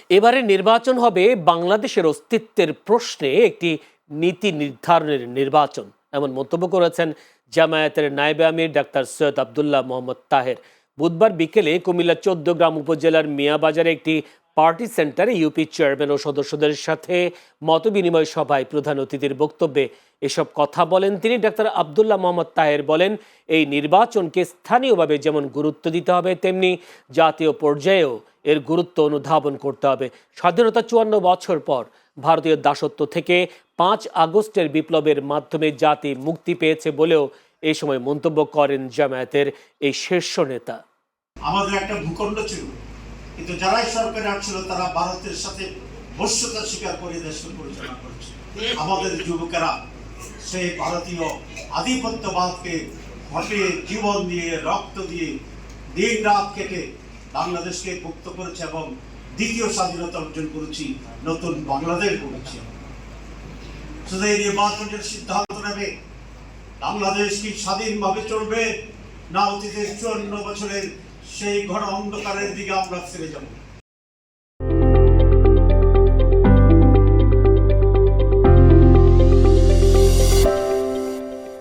এবারে নির্বাচন হবে বাংলাদেশের অস্তিত্বের প্রশ্নে একটি নীতি নির্ধারণের নির্বাচন, এমন মন্তব্য করেছেন জামায়াতের নায়েবে আমির ডাক্তার সৈয়দ আব্দুল্লাহ মোহাম্মদ তাহের। বুধবার বিকেলে কুমিল্লা ১৪গ্রাম উপজেলার মিয়াবাজারে একটি পার্টি সেন্টারে ইউপি চেয়ারম্যান ও সদস্যদের সাথে মতবিনিময় সভায় প্রধান অতিথির বক্তব্যে এসব কথা বলেন তিনি। ডাক্তার আব্দুল্লাহ মোহাম্মদ তাহের বলেন, এই নির্বাচনকে স্থানীয়ভাবে যেমন গুরুত্ব দিতে হবে, তেমনি জাতীয় পর্যায়েও এর গুরুত্ব অনুধাবন করতে হবে। স্বাধীনতা ৫৪ বছর পর ভারতীয় দাসত্ব থেকে ৫ আগস্টের বিপ্লবের মাধ্যমে জাতি মুক্তি পেয়েছে বলেও এই সময় মন্তব্য করেন জামায়াতের এই শীর্ষ নেতা। আমাদের একটা ভূখণ্ড ছিল, কিন্তু যারাই সরকারে আসছিল তারা ভারতের সাথে বশ্যতা স্বীকার করে দেশকে পরিচালনা করেছে। আমাদের যুবকেরা সেই ভারতীয় আধিপত্যবাদকে হটিয়ে জীবন দিয়ে, রক্ত দিয়ে, দিন রাত কেটে বাংলাদেশকে মুক্ত করেছে এবং দ্বিতীয় স্বাধীনতা অর্জন করেছি, নতুন বাংলাদেশ গড়েছি। শুধু এই নির্বাচনের সিদ্ধান্ত নেবে বাংলাদেশ কি স্বাধীনভাবে চলবে, না অতীতের ৫৪ বছরের সেই ঘন অন্ধকারের দিকে আমরা ফিরে যাব।